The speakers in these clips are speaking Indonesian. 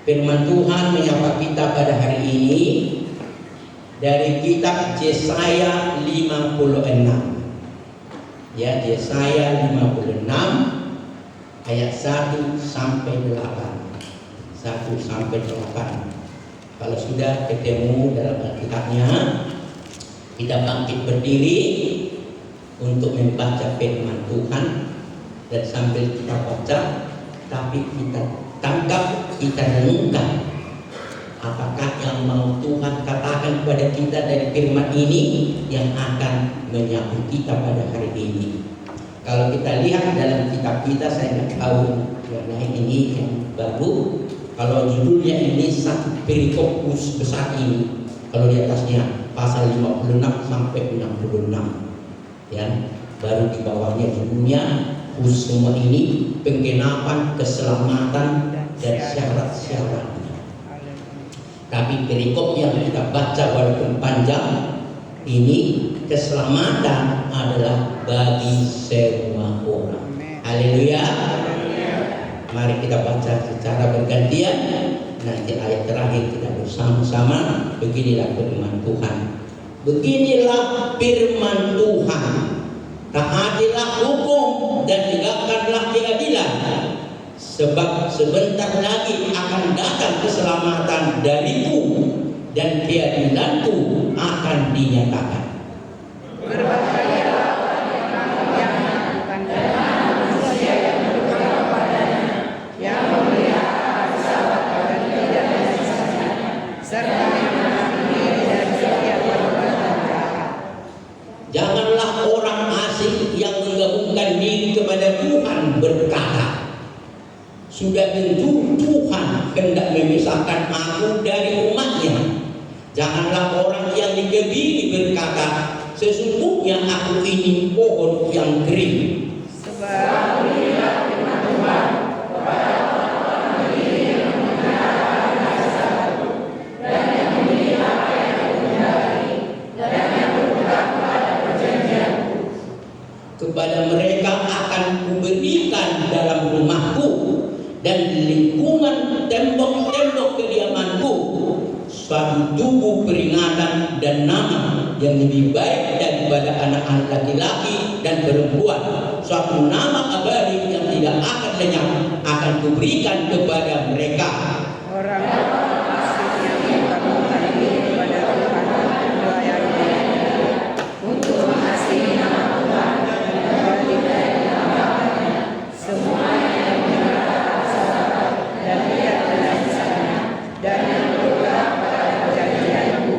Firman Tuhan menyapa kita pada hari ini dari kitab Yesaya 56. Ya, Yesaya 56 ayat 1 sampai 8. 1 sampai 8. Kalau sudah ketemu dalam Alkitabnya, kita bangkit berdiri untuk membaca firman Tuhan, dan sambil kita baca, tapi kita tangkap, kita renungkan apakah yang mau Tuhan katakan kepada kita dari firman ini yang akan menyambut kita pada hari ini. Kalau kita lihat dalam kitab kita, saya nggak tahu karena ini yang baru. Kalau judulnya ini satu perikop besar ini, kalau di atasnya pasal 56 sampai 66, ya, baru di bawahnya judulnya khusus semua ini penggenapan keselamatan dan syarat-syaratnya. Tapi perikop yang kita baca walaupun panjang ini, keselamatan adalah bagi semua orang. Haleluya. Mari kita baca secara bergantian. Nanti ayat terakhir kita bersama-sama. Beginilah firman Tuhan. Beginilah firman Tuhan. Taatilah hukum dan tegakkanlah keadilan, sebab sebentar lagi akan datang keselamatan dariku dan keadilanku akan dinyatakan. Berbahagialah orang yang melakukan manusia yang berdoa kepadanya, yang memelihara sahabat dan tidak menyesatnya, serta yang menahan diri dari setiap perbuatan jahat. Janganlah orang asing yang menggabungkan diri kepada Tuhan berkata, sudah tentu Tuhan hendak memisahkan aku dari umatnya. Janganlah orang yang dikebiri berkata, sesungguhnya aku ini pohon yang kering. Sebab inilah firman Tuhan kepada orang-orang begini yang mengenal nasihatku, dan yang memilih apa yang aku hindari, dan yang berpegang pada perjanjianku. Kepada mereka akan kuberikan dalam rumahku dan di lingkungan tembok-tembok kediamanku suatu tubuh peringatan dan nama yang lebih baik daripada anak-anak laki-laki dan perempuan, suatu nama abadi yang tidak akan lenyap akan kuberikan kepada mereka. Orang-orang asing yang menggabungkan diri kepada Tuhan dan melayani untuk mengasihi nama Tuhan dan kembali dari namanya, semuanya yang mengenal sahabat dan tidak menyesatnya, dan yang berpegang pada perjanjianku.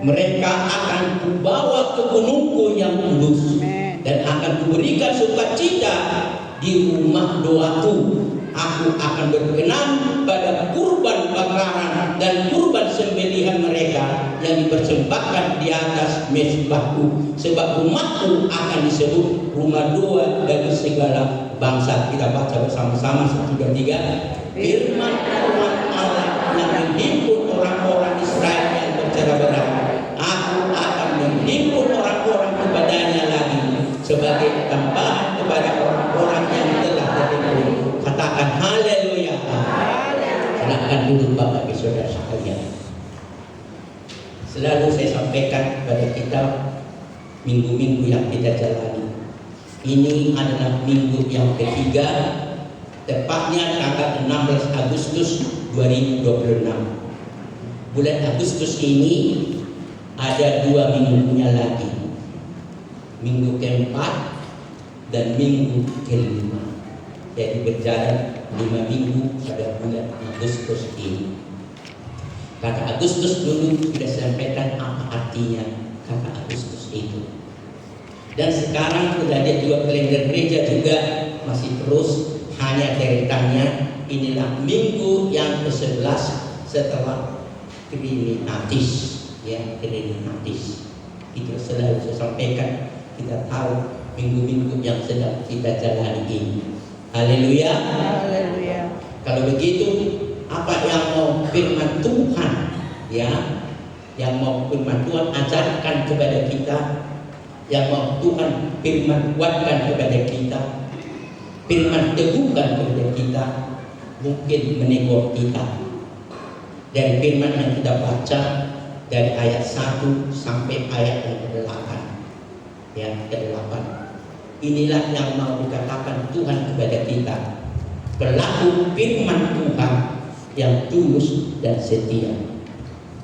Mereka akan kubawa ke gunungku yang kudus, dan akan kuberikan sukacita di rumah doaku. Aku akan berkenan pada kurban bakaran dan kurban sembelihan mereka yang dipersembahkan di atas mezbahku, sebab rumahku akan disebut rumah doa bagi segala bangsa. Kita baca bersama-sama 1, 2, 3. Firman Tuhan Allah yang menghimpun orang-orang Israel yang bercerai berai, aku akan menghimpun orang-orang kepadanya lagi sebagai tambahan kepada orang-orang yang telah tertimbun. Katakan haleluya. Silakan duduk Bapak Ibu Saudara sekalian. Selalu saya sampaikan kepada kita minggu-minggu yang kita jalani. Ini adalah minggu yang ketiga, tepatnya tanggal 16 Agustus 2026. Bulan Agustus ini ada 2 minggunya lagi. Minggu keempat dan minggu kelima. Jadi berjalan 5 minggu pada bulan Agustus ini. Kata Agustus dulu sudah sampaikan apa artinya kata Agustus itu. Dan sekarang sudah ada 2 kalender gereja juga masih terus, hanya deretannya inilah minggu yang ke-11 setelah Trinitatis, ya, Trinitatis. Itu selalu saya sampaikan, kita tahu minggu-minggu yang sedang kita jalani ini. Haleluya. Haleluya. Kalau begitu, apa yang mau firman Tuhan, ya, yang mau firman Tuhan ajarkan kepada kita, yang mau Tuhan firman kuatkan kepada kita, firman teguhkan kepada kita, mungkin menegur kita. dari firman yang kita baca dari ayat 1 sampai ayat yang ke-8. Ya, ke-8. Inilah yang mau dikatakan Tuhan kepada kita. Pelaku firman Tuhan yang tulus dan setia.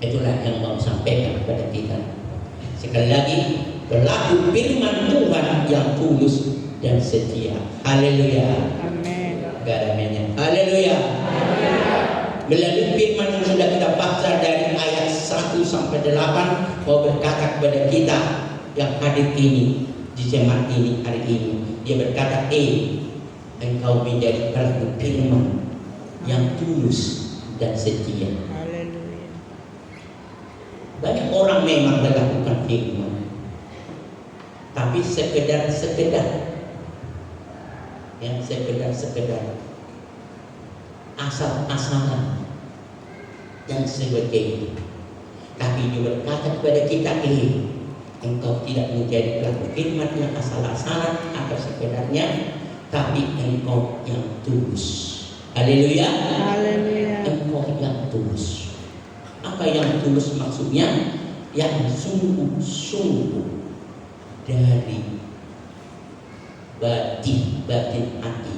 Itulah yang mau sampaikan kepada kita. Sekali lagi, pelaku firman Tuhan yang tulus dan setia. Haleluya. Amin. Gadamennya. Haleluya. Melalui firman yang sudah kita baca dari ayat 1 sampai 8 mau berkata kepada kita yang hadir ini di jemaat ini hari ini. Dia berkata, engkau menjadi pelaku firman yang tulus dan setia. Haleluya. Banyak orang memang melakukan firman, tapi sekedar ya, sekedar asal-asalan dan sebagainya. Tapi dia berkata kepada kita, engkau tidak menjadi pelaku firman yang asal-asalan atau sekedarnya, tapi engkau yang tulus. Haleluya. Haleluya. Engkau yang tulus. Apa yang tulus maksudnya? Yang sungguh-sungguh dari batin hati,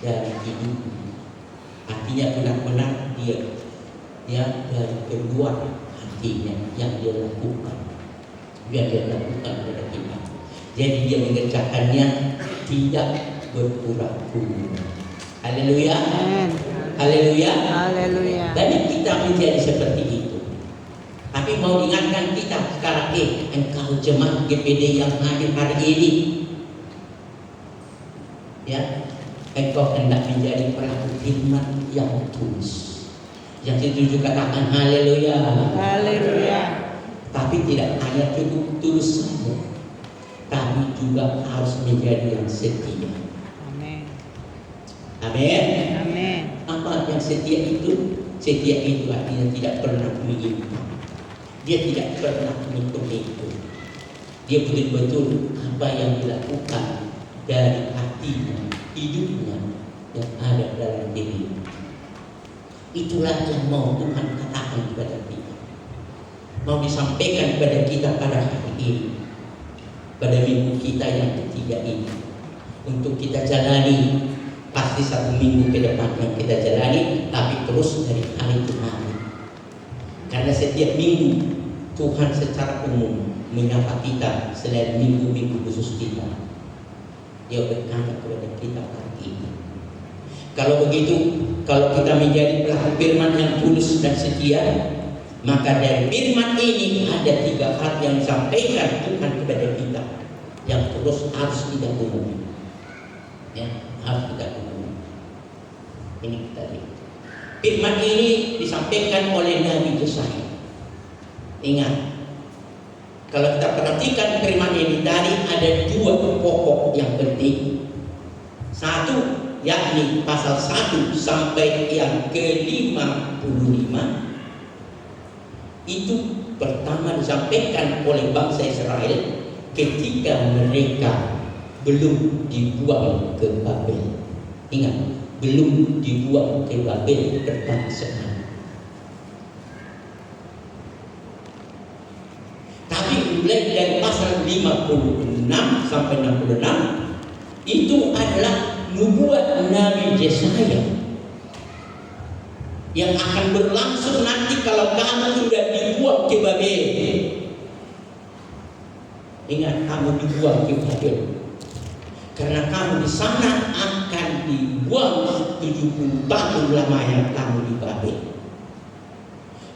dari hidup. Artinya benar-benar dia dari keluar hatinya yang dia lakukan, kepada kita. Jadi dia mengerjakannya tidak berpura-pura. Haleluya. Haleluya. Haleluya. Banyak kita menjadi seperti itu. Tapi mau ingatkan kita sekarang, engkau jemaat GPD yang hadir hari ini, ya, engkau hendak menjadi pelaku firman yang tulus. Yang itu juga katakan haleluya. Haleluya. Tapi tidak hanya cukup tulus saja, tapi juga harus menjadi yang setia. Amin. Amin. Amin. Apa yang setia itu? Setia itu artinya tidak pernah menyimpang. Dia tidak pernah mengikut. Dia betul-betul apa yang dilakukan dari hatinya, hidupnya yang ada dalam diri. Itulah yang mau Tuhan katakan kepada kita, mau disampaikan kepada kita pada hari ini, pada minggu kita yang ketiga ini, untuk kita jalani. Pasti satu minggu ke depan yang kita jalani, tapi terus dari hari ke hari. Karena setiap minggu Tuhan secara umum menyapa kita selain minggu-minggu khusus kita. Dia berkata kepada kita hari ini. Kalau begitu, kalau kita menjadi pelaku firman yang tulus dan setia, maka dari firman ini ada 3 hal yang disampaikan Tuhan kepada kita yang terus harus kita penuhi. Ya, harus kita penuhi. Ini tadi. Firman ini disampaikan oleh Nabi Yesaya. Ingat, kalau kita perhatikan firman ini tadi ada 2 pokok yang penting. Satu, yakni pasal 1 sampai yang ke-55. Itu pertama disampaikan oleh bangsa Israel ketika mereka belum dibuang ke Babel. Ingat, belum dibuang ke Babel berbangsaan. Tapi mulai dari pasal 56 sampai 66 itu adalah nubuat Nabi Yesaya yang akan berlangsung nanti kalau kamu sudah dibuang ke Babel. Ingat, kamu dibuang ke Babel karena kamu di sana akan dibuang 70 tahun lamanya kamu di Babel.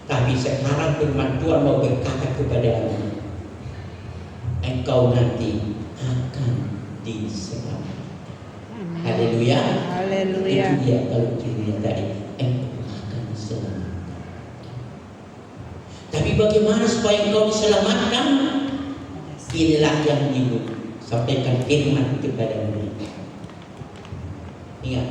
Tapi sekarang firman Tuhan mau berkata kepadamu, engkau nanti akan diselamatkan. Haleluya. Haleluya. Itu dia kalau dirinya tadi, engkau akan diselamatkan. Tapi bagaimana supaya engkau diselamatkan? Inilah yang disampaikan firman kepada mereka. Ingat,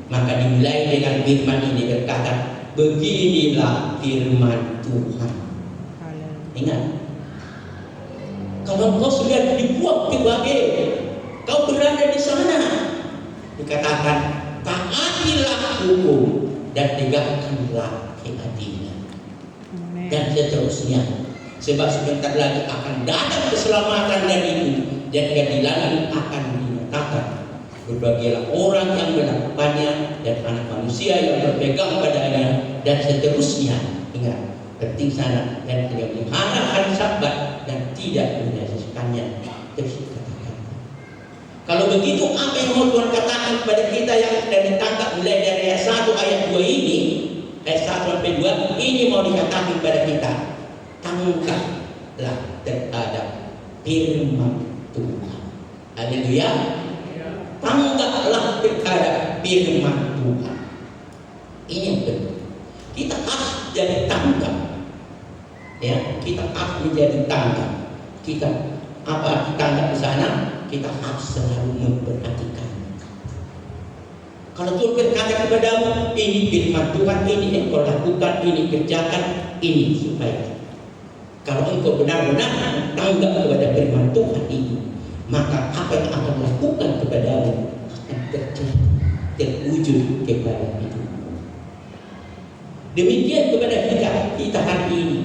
maka dimulai dengan firman ini berkata, beginilah firman Tuhan. Ingat, kalau engkau sudah dibuang ke Babel, kau berada di sana, dikatakan taatilah hukum dan tegakkanlah keadilan. Amin. Dan seterusnya. Sebab sebentar lagi akan datang keselamatan darimu dan keadilan akan dinyatakan. Berbahagialah orang yang melakukannya dan anak manusia yang berpegang padanya dan seterusnya. Ingat, penting sana, dan tidak melihara hari Sabat dan tidak menajiskannya. Terus katakan. Kalau begitu, apa yang mau Tuhan katakan kepada kita yang sudah ditangkap mulai dari ayat 1 ayat 2 ini, ayat 1 sampai 2 ini mau dikatakan kepada kita, tanggaplah terhadap firman Tuhan. Haleluya. Tanggaplah terhadap firman Tuhan. Ini yang penting. Kita harus jadi tanggap. Ya, kita harus menjadi tanggap. Kita apa tanggap di sana? Kita harus selalu memperhatikan. Kalau Tuhan berkata kepadamu, ini firman Tuhan, ini yang kau lakukan, ini kerjakan, ini supaya. Kalau engkau benar-benar tanggap kepada firman Tuhan ini, maka apa yang akan lakukan kepadamu akan terjadi, terwujud kepada itu. Demikian kepada kita hari ini.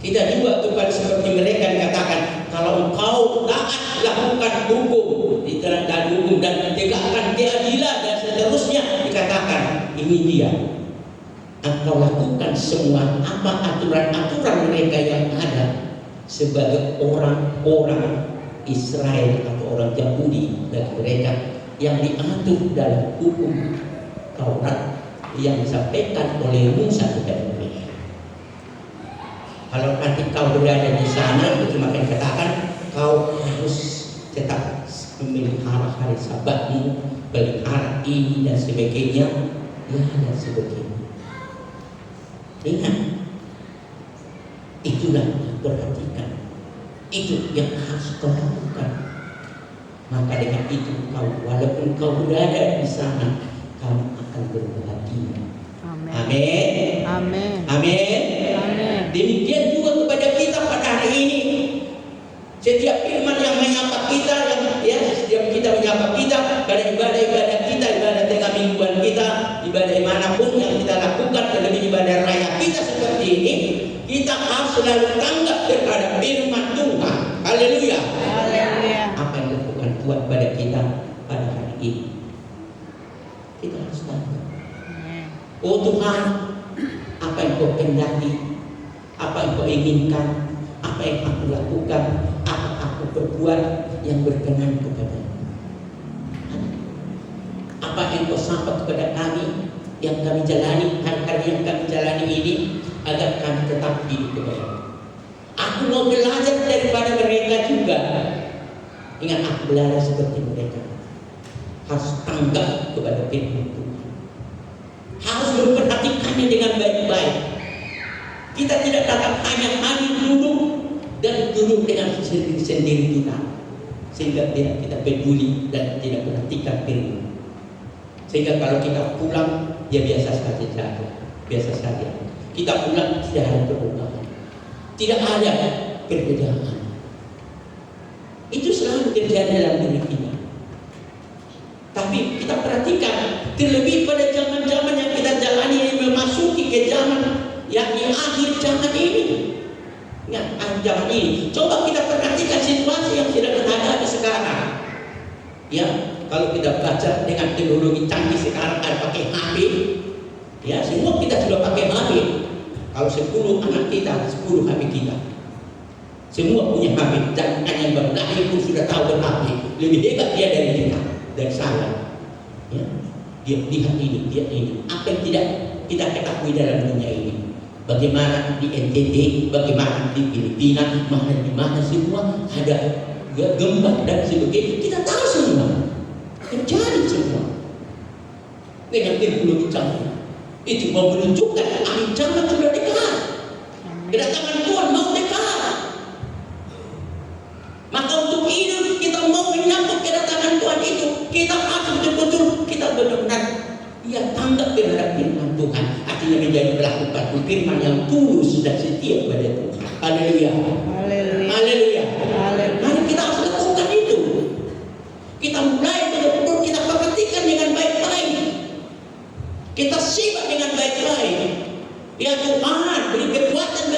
Kita juga kepada seperti mereka dikatakan, kalau engkau taat lakukan hukum, dan hukum dan tegakkan keadilan dan seterusnya, dikatakan ini dia. Engkau lakukan semua apa aturan-aturan mereka yang ada sebagai orang-orang Israel atau orang Yahudi dan mereka yang diatur dalam hukum Taurat yang disampaikan oleh Musa kepada mereka. Kalau nanti kau berada di sana, itu makin katakan kau harus tetap memelihara hari Sabatmu, pelihara ini dan sebagainya, ya dan sebagainya. Ingat, itulah yang perhatikan. Itu yang harus kau lakukan. Maka dengan itu kau, walaupun kau berada di sana, kamu akan berbahagia. Amin. Amin. Amin. Amin. Amin. Demikian juga kepada kita pada hari ini. Setiap firman yang menyapa kita, setiap kita menyapa kita pada ibadah-ibadah kita, ibadah tengah mingguan kita, ibadah manapun yang kita lakukan, terlebih ibadah raya kita seperti ini, kita harus selalu tanggap terhadap firman Tuhan. Haleluya. Haleluya. Apa yang dilakukan Tuhan pada kita pada hari ini, kita harus tanggap. Oh Tuhan, apa yang kau kehendaki, apa yang kau inginkan, apa yang aku lakukan, apa aku berbuat yang berkenan kepadamu. Apa yang kau sampaikan kepada kami, yang kami jalani, hari-hari yang kami jalani ini, agar kami tetap hidup kepadamu. Aku mau belajar daripada mereka juga. Ingat, aku belajar seperti mereka. Harus tanggap kepada firman Tuhan. Harus memperhatikannya dengan baik-baik. Kita tidak dapat hanya hadir duduk dan duduk dengan sendiri kita, sehingga tidak kita peduli dan tidak perhatikan firman. Sehingga kalau kita pulang, ya biasa saja, biasa saja. Kita pulang tidak ada perubahan, tidak ada perbedaan. Itu selalu terjadi dalam diri kita. Tapi kita perhatikan, terlebih pada zaman-zaman yang kita jalani ini, memasuki ke zaman yang di akhir zaman ini. Ingat, akhir zaman ini. Coba kita perhatikan situasi yang sedang kita hadapi sekarang. Ya, kalau kita baca dengan teknologi canggih sekarang, ada pakai HP. Ya, semua kita sudah pakai HP. Kalau 10 anak kita, 10 HP kita. Semua punya HP. Dan yang baru lahir pun sudah tahu ber-HP. Lebih hebat dia dari kita. Dan saya, ya, dia lihat ini, dia ini. Apa yang tidak kita ketahui dalam dunia ini? Bagaimana di NTT, bagaimana di Filipina, di mana semua ada gempa dan sebagainya. Kita tahu semua, terjadi semua. Dengan teknologi canggih, itu mau menunjukkan akhir zaman sudah dekat. Kedatangan Tuhan mau dekat. Maka untuk hidup kita mau menyambut kedatangan Tuhan itu, kita harus betul-betul kita benar-benar tanggap terhadap firman Tuhan. Artinya menjadi melakukan firman yang tulus dan setia kepada Tuhan. Haleluya. Haleluya. Haleluya. Haleluya. Mari kita harus lakukan itu. Kita mulai betul-betul kita perhatikan dengan baik-baik. Kita simak Ya Tuhan, beri kekuatan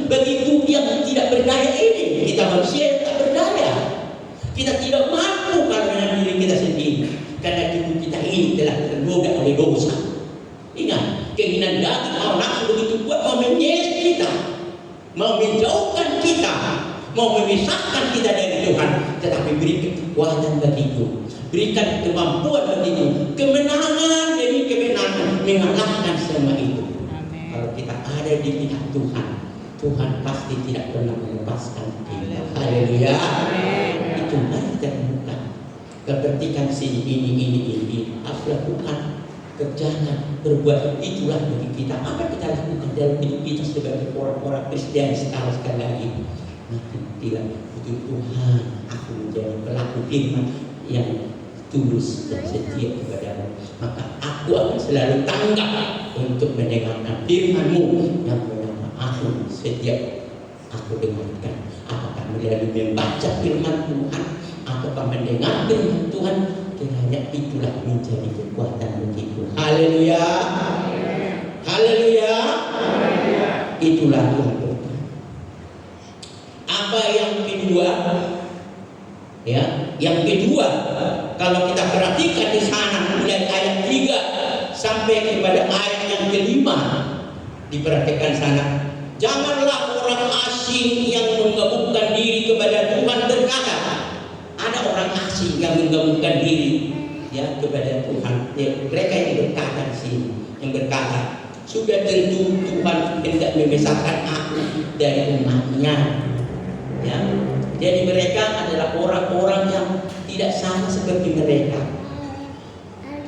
bagiku yang tidak berdaya ini. Kita manusia yang tak berdaya. Kita tidak mampu karena diri kita sendiri. Karena tubuh kita ini telah tergoda oleh dosa. Ingat, keinginan daging mau nafsu begitu kuat, mau menyeret kita, mau menjauhkan kita, mau memisahkan kita dari Tuhan. Tetapi beri kekuatan bagiku, berikan kemampuan bagiku, kemenangan demi kemenangan, mengalahkan semua itu. Kalau kita ada di pihak Tuhan, Tuhan pasti tidak pernah melepaskan kita. Haleluya. Itu mari kita lakukan. Kepentingan sini ini harus lakukan, kerjakan, berbuat. Itulah bagi kita. Apa kita lakukan dalam hidup kita sebagai orang-orang Kristen sekali lagi? Nanti tidak butuh Tuhan. Aku menjadi pelaku firman yang tulus dan setia kepadamu, maka aku akan selalu tanggap untuk mendengarkan firman-Mu yang bernama aku setiap aku dengarkan. Apakah melalui membaca firman Tuhan, apakah mendengar firman Tuhan, kiranya itulah menjadi kekuatan bagiku. Haleluya, haleluya. Itulah yang pertama. Apa yang kedua? Ya, yang kedua, kalau kita perhatikan di sana mulai ayat 3 sampai kepada ayat yang kelima, diperhatikan sana. Janganlah orang asing yang menggabungkan diri kepada Tuhan berkata. Ada orang asing yang menggabungkan diri ya kepada Tuhan. Ya, mereka yang berkata di sini, yang berkata, sudah tentu Tuhan hendak memisahkan aku dari umatnya. Ya. Jadi mereka adalah orang-orang yang tidak sama seperti mereka.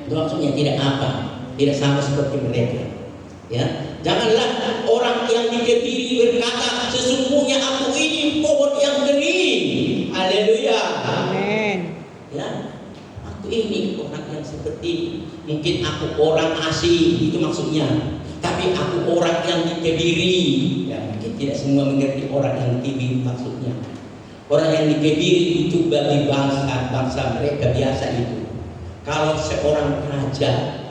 Itu maksudnya tidak apa? Tidak sama seperti mereka. Ya, janganlah orang yang dikebiri berkata, sesungguhnya aku ini pohon yang kering. Haleluya. Amin. Ya, aku ini orang yang seperti, mungkin aku orang asing, itu maksudnya. Tapi aku orang yang dikebiri. Ya, mungkin tidak semua mengerti orang yang dikebiri maksudnya. Orang yang dikebiri itu bagi bangsa mereka biasa itu. Kalau seorang raja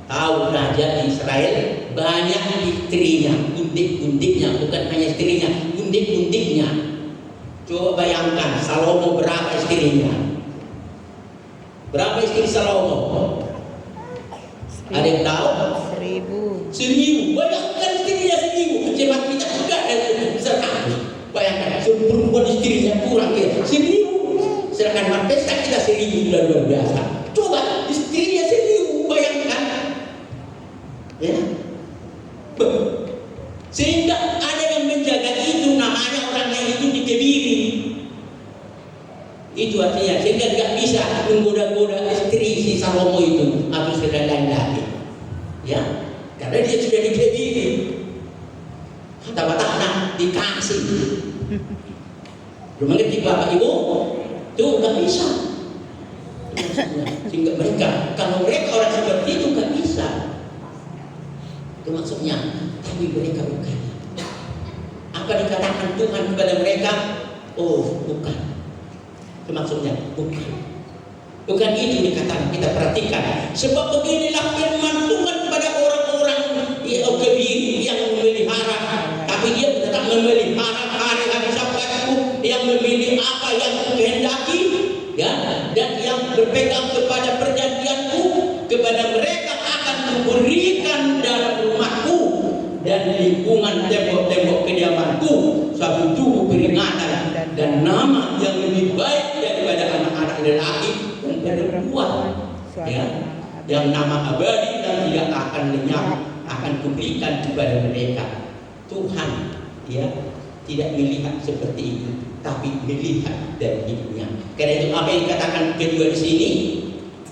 tahu raja di Israel banyak istrinya, gundik-gundiknya, bukan hanya istrinya, gundik-gundiknya. Coba bayangkan Salomo berapa istrinya? Berapa istri Salomo? Ada yang tahu? 1.000. Bayangkan istrinya 1.000. Cepat kita sudah ada 100. Bayangkan perempuan istrinya kurang ya 1.000. Sedangkan Marpesta kita 1.000 sudah luar biasa. Coba istrinya 1.000, bayangkan. Ya. Sehingga ada yang menjaga itu, namanya orang yang itu dikebiri. Itu artinya sehingga tidak bisa menggoda-goda istri si Salomo itu atau sedang lain-lain. Ya, karena dia sudah dikebiri. Kata-kata dikasih. Belum mengerti Bapak Ibu? Itu nggak bisa. Sehingga mereka, kalau mereka orang seperti itu nggak bisa. Itu maksudnya. Tapi mereka bukan. Apa dikatakan Tuhan kepada mereka? Oh, bukan. Itu maksudnya bukan. Bukan itu dikatakan, kita perhatikan. Sebab beginilah firman Tuhan kepada orang-orang kebiri yang memelihara, tapi dia tetap memelihara hari-hari Sabatku, yang memilih apa yang kehendaki, ya, dan yang berpegang kepada perjanjianku. Kepada mereka akan kuberikan dalam rumahku dan lingkungan tembok-tembok kediamanku suatu tubuh peringatan dan nama yang lebih baik daripada anak-anak lelaki dan perempuan, ya, yang nama abadi dan tidak akan lenyap akan kuberikan kepada mereka. Tuhan, ya, tidak melihat seperti itu, tapi melihat dari hidupnya. Karena itu apa yang dikatakan kedua di sini,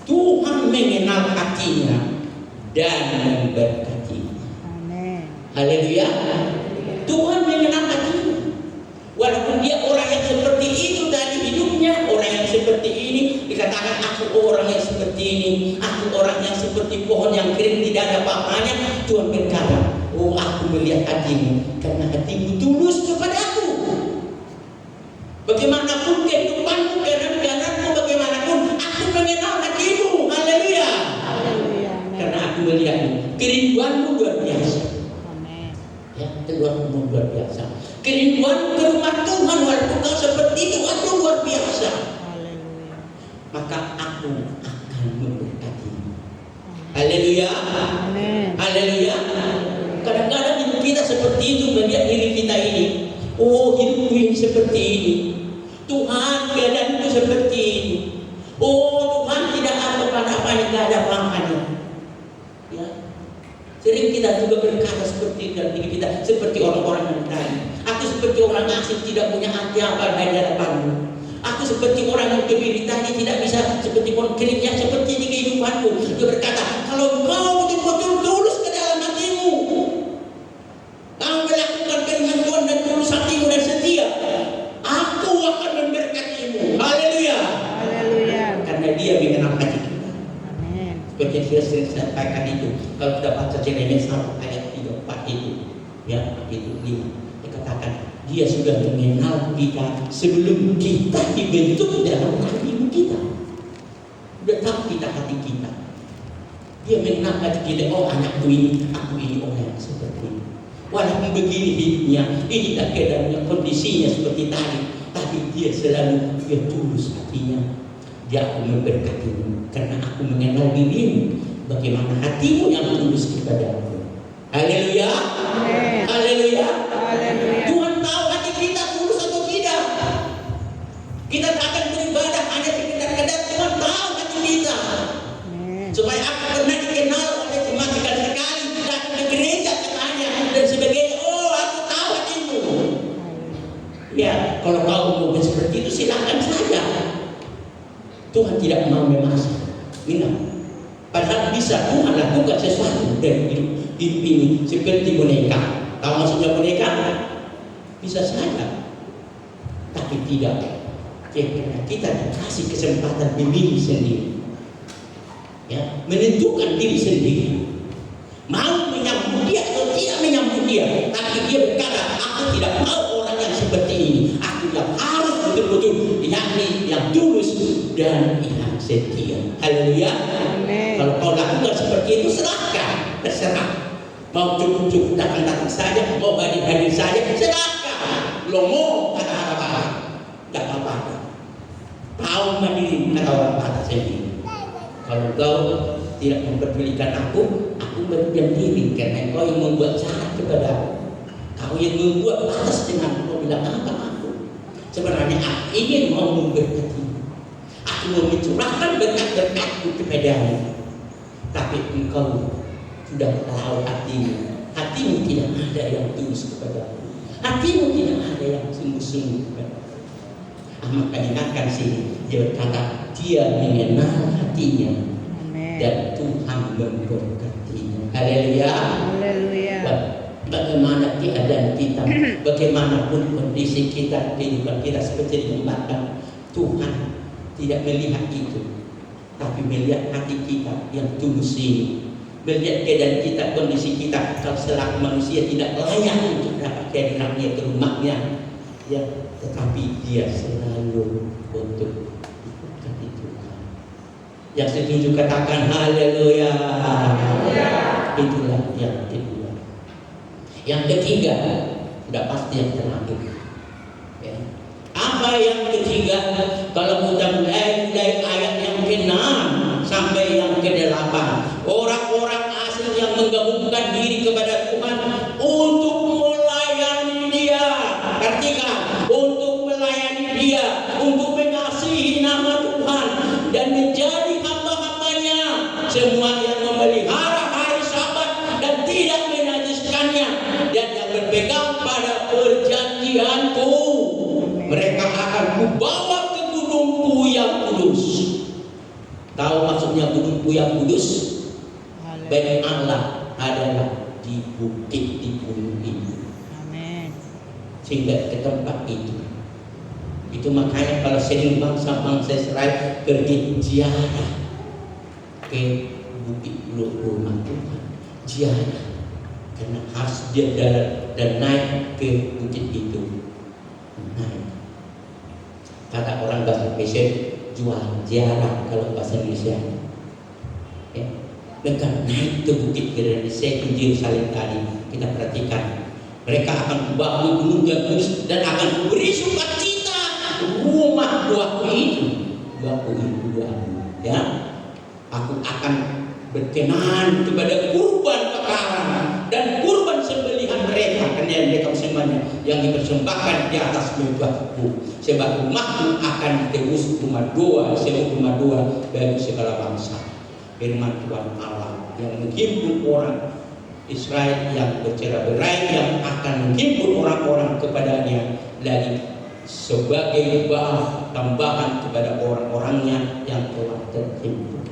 Tuhan mengenal hatinya dan memberkatinya. Amin. Haleluya. Tuhan mengenal hatinya. Walaupun dia orang yang seperti itu tadi hidupnya, orang yang seperti ini, dikatakan aku orang yang seperti ini, aku orang yang seperti pohon yang kering tidak ada apa-apanya. Tuhan berkata, oh aku melihat hatimu, karena hatimu tulus kepada aku. Bagaimanapun kehidupanmu, keadaan-keadaanmu, bagaimanapun aku mengenal hatimu. Haleluya. Haleluya. Karena aku melihat kehadiranmu. Kerinduanmu luar biasa. Amin. Ya, keluarmu luar biasa. Kerinduan ke rumah Tuhan walaupun kau seperti itu, aduh luar biasa. Haleluya. Maka aku akan memberkatimu. Haleluya. Amin. Haleluya. Kadang-kadang hidup kita seperti itu, melihat diri kita ini. Oh, hidupku ini seperti ini. Tuhan, keadaanku seperti ini. Oh, Tuhan tidak ada apa-apa, tidak ada apa-apanya. Ya. Sering kita juga berkata seperti itu dalam diri kita, seperti orang-orang yang tadi. Aku seperti orang asing, tidak punya hati apa di hadapanmu. Aku seperti orang yang kebiri tadi, tidak bisa seperti orang kering yang seperti ini kehidupanku. Dia berkata, kalau kau betul-betul tulus ke dalam hatimu, kau melakukan firman Tuhan dan tulus hatimu dan setia, aku akan memberkatimu. Haleluya. Haleluya. Karena dia mengenal hati kita. Amin. Seperti yang saya sering sampaikan itu, kalau kita baca Yeremia 1 ayat 3-4 itu, ya itu 5, dikatakan dia sudah mengenal kita sebelum kita dibentuk dalam rahim ibu kita. Sudah tahu kita hati kita. Dia mengenal hati kita. Oh, anakku ini, aku ini orang yang seperti ini. Walaupun begini hidupnya, ini tak keadaannya, kondisinya seperti tadi, tapi dia selalu dia tulus hatinya. Dia aku memberkatimu karena aku mengenal dirimu, bagaimana hatimu yang tulus kepada aku. Haleluya. Amin. Haleluya. Haleluya. Tuhan tahu hati kita tulus atau tidak. Kita tak akan beribadah hanya sekedar-kedar. Tuhan tahu hati kita. Amin. Supaya aku pernah dikenal oleh cuma sekali-sekali datang ke gereja katanya dan sebagainya. Oh, aku tahu hatimu. Ya, kalau kau mau seperti itu silakan saja. Tuhan tidak mau memaksa. Ingat, padahal bisa Tuhan lakukan sesuatu dari hidup ini seperti boneka. Tahu maksudnya boneka? Bisa saja, tapi tidak. Karena kita dikasih kesempatan memilih sendiri, ya, menentukan diri sendiri. Mau menyambut dia atau tidak menyambut dia, tapi dia berkata, aku tidak mau orang yang seperti ini. Aku yang harus betul-betul yakni yang tulus dan yang setia. Haleluya. Amin. Kalau kau lakukan seperti itu, serahkan, terserah. Mau cukup-cukup datang-datang saja, mau hadir-hadir saja, serahkan. Lomo kata apa-apa, tidak apa-apa. Tahu mandiri kata orang kata sendiri. Kalau kau tidak memperdulikan aku berdiam diri karena kau yang membuat syarat kepada aku. Kau yang membuat batas dengan kau bilang apa aku. Sebenarnya aku ingin mau memberkati. Aku mau mencurahkan berkat-berkatku kepadamu. Tapi engkau sudah tahu hatimu. Hatimu tidak ada yang tulus kepadamu. Hatimu tidak ada yang sungguh-sungguh kepadamu. Maka ingatkan sini, dia berkata, dia mengenal hatinya. Amin. Dan Tuhan memberkatinya. Haleluya. Haleluya. Bagaimana keadaan kita, bagaimanapun kondisi kita, kehidupan kita seperti digambarkan, Tuhan tidak melihat itu, tapi melihat hati kita yang tulus ini. Melihat keadaan kita, kondisi kita, kalau selaku manusia tidak layak untuk dapat kehadirannya ke rumahnya, ya, tetapi dia selalu untuk mengikuti Tuhan. Yang setuju katakan haleluya. Itulah yang kedua. Yang ketiga, sudah pasti yang terakhir. Ya. Apa yang ketiga? Kalau kita mulai ayat yang ke-6 sampai yang ke-8, orang-orang asing yang menggabungkan diri kepada Tuhan untuk melayani Dia. Perhatikan, untuk melayani Dia, untuk mengasihi nama Tuhan dan menjadi hamba-hambanya. Semua yang memelihara hari Sabat dan tidak menajiskannya dan yang berpegang pada perjanjianku, mereka akan kubawa ke gunungku yang kudus. Tahu maksudnya gunungku yang kudus? Baik Allah adalah di bukit di gunung itu. Amin. Sehingga ke tempat itu. Itu makanya kalau sering bangsa-bangsa Israel pergi ziarah ke bukit rumah Tuhan, ziarah, karena harus dia jalan dan naik ke bukit itu. Naik. Kata orang bahasa Indonesia, jual ziarah kalau bahasa Indonesia. Ya. mereka naik ke bukit Gerizim Yerusalem tadi. Kita perhatikan, mereka akan membangun gunung dan kudus dan akan beri sukacita rumah doaku itu. Doaku itu doaku, ya. Aku akan berkenan kepada kurban bakaran dan kurban sembelihan mereka, karena mereka semuanya yang dipersembahkan di atas mezbahku. Sebab rumahku akan ditebus rumah doa, sebab rumah doa bagi segala bangsa. Firman Tuhan Allah yang menghimpun orang Israel yang bercerai-berai, yang akan menghimpun orang-orang kepadanya lagi sebagai bahan tambahan kepada orang-orangnya yang telah terhimpun.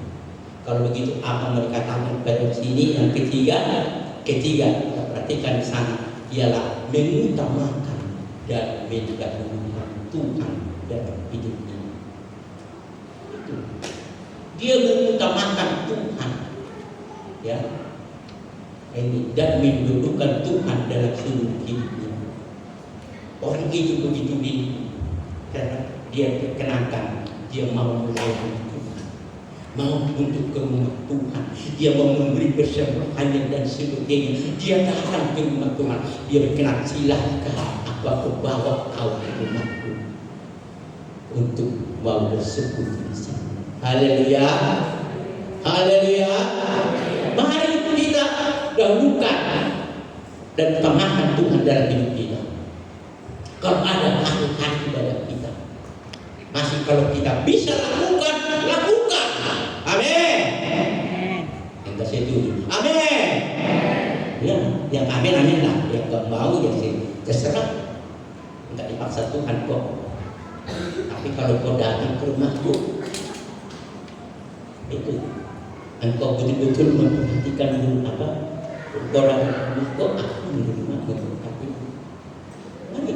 Kalau begitu apa mereka katakan pada sini? Yang ketiga kita perhatikan di sana ialah mengutamakan dan mendahulukan Tuhan dalam hidup ini. Itu. Dia mengutamakan Tuhan, ya, ini, dan mendahulukan Tuhan dalam seluruh hidupnya. Orang itu begitu ini karena dia perkenankan, dia mau melayani Tuhan, mau untuk ke rumah Tuhan, dia mau memberi persembahan dan sebagainya. Dia datang ke rumah Tuhan, dia berkenan, silakan aku bawa kau ke rumahku untuk mau bersekutu di sana. Haleluya, haleluya. Mari kita dahulukan dan utamakan Tuhan dalam hidup kita. Kalau ada hal-hal ibadah kita, masih kalau kita bisa lakukan. Amin. Yang tak setuju, amin. Ya, yang amin lah. Yang tak mau yang terserah. Enggak dipaksa Tuhan kok. Tapi kalau kau datang ke rumahku, itu engkau betul-betul memperhatikan dulu apa orang kau aku menerima memberkati. Mari,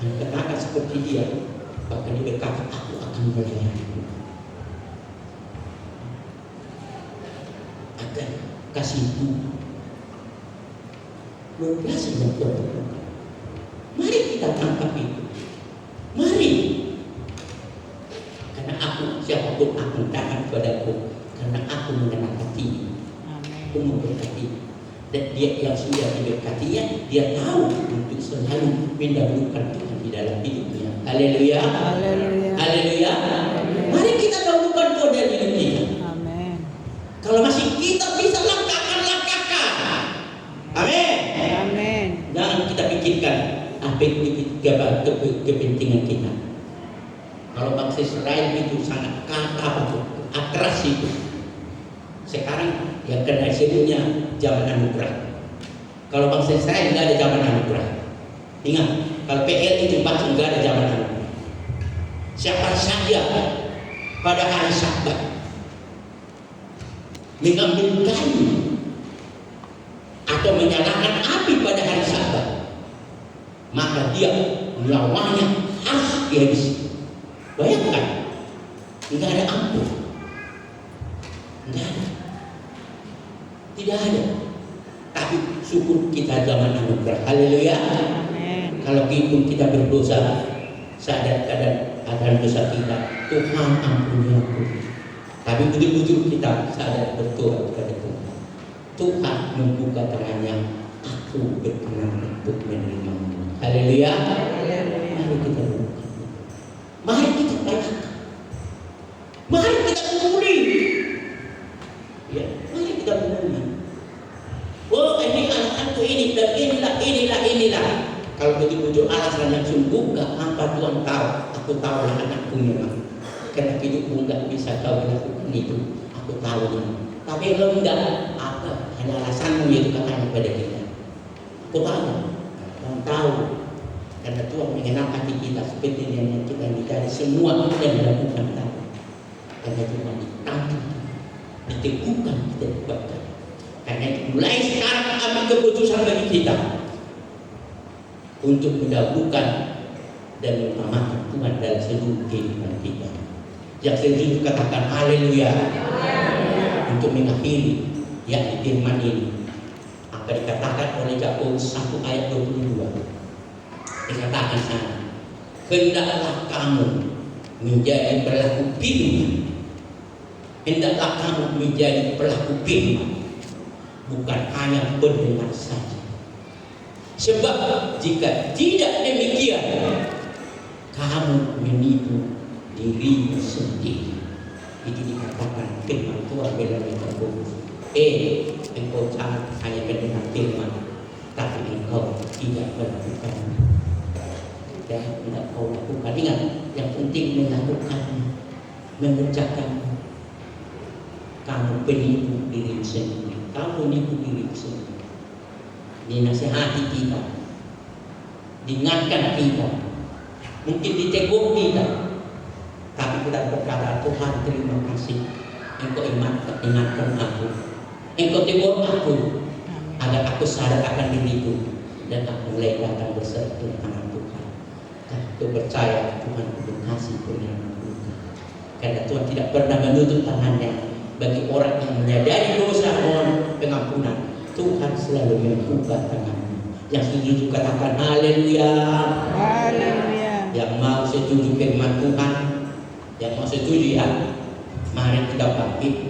katakan seperti dia, bahkan dia berkata aku akan melayani. Akan kasih Tuhan luar biasa yang Tuhan lakukan. Mari kita tangkap itu. Mari, karena aku siapapun akan datang kepadaku, karena aku mengenal hati, aku memberkati. Dan dia yang sudah diberkatinya, dia tahu untuk selalu mendahulukan Tuhan di dalam hidupnya. Haleluya, haleluya, haleluya. Mari kita dahulukan Tuhan dalam hidup kita. Amin. Kalau masih kita bisa langkahkan. Amin. Amin. Jangan kita pikirkan apa kepentingan kita. Kalau bangsa Israel itu sangat keras itu. Sekarang yang kena sebutnya zaman anugerah. Kalau bangsa Israel nggak ada zaman anugerah. Ingat, kalau PL itu bahkan nggak ada zaman anugerah. Siapa saja pada hari Sabat mengambil kayu atau menyalakan api pada hari Sabat, maka dia melawannya harus dihabisi. Bayangkan, tidak ada ampun, tidak ada, tidak ada. Tapi syukur kita zaman anugerah. Haleluya. Kalau pun kita berdosa, sadar akan dosa kita, Tuhan ampuni aku. Tapi betul-betul kita sadar betul kepada Tuhan. Tuhan membuka tangannya, aku berkenan untuk menerima. Haleluya. Mari kita lakukan. Mari kita lakukan. Mari kita peduli. Ya, mari kita peduli. Oh, ini alasanku ini dan inilah. Kalau betul-betul alasan yang sungguh, gak apa Tuhan tahu. Aku tahu anakku memang. Karena hidupku nggak bisa kau melakukan itu, aku tahu ini. Tapi kalau enggak, apa? Hanya alasanmu itu katakan kepada kita. Aku tahu, Tuhan tahu. Karena Tuhan mengenal hati kita seperti yang kita dicari semua dan dilakukan tahu. Karena Tuhan ditangkap, diteguhkan, kita dikuatkan. Karena itu mulai sekarang ambil keputusan bagi kita untuk mendahulukan dan mengutamakan Tuhan dalam seluruh kehidupan kita. Yang setuju katakan haleluya. Untuk mengakhiri yakni firman ini apa dikatakan oleh Yakobus 1 ayat 22. Dikatakan sana, hendaklah kamu menjadi berlaku pilih Hendaklah kamu menjadi pelaku firman, bukan hanya pendengar saja. Sebab jika tidak demikian, kamu menipu dirimu sendiri. Itu dikatakan firman Tuhan dalam Yakobus. Engkau jangan hanya mendengar firman, tapi engkau tidak melakukan. Dan tidak kau lakukan. Ingat, yang penting melakukannya, mengerjakan. Kamu penipu diri sendiri. Kamu menipu diri sendiri. Dinasihati kita, diingatkan kita, mungkin ditegur kita, tapi kita berkata, Tuhan terima kasih, Engkau ingatkan aku, Engkau tegur aku, agar aku sadar akan diriku, dan aku mulai datang berserta tangan Tuhan. Aku percaya Tuhan kasih pengampunan, karena Tuhan tidak pernah menutup tangannya bagi orang yang menyadari dosa mohon pengampunan. Tuhan selalu membuka tangannya. Yang setuju katakan haleluya. Haleluya. Yang mau setuju firman Tuhan, yang mau setuju ya, mari kita bangkit.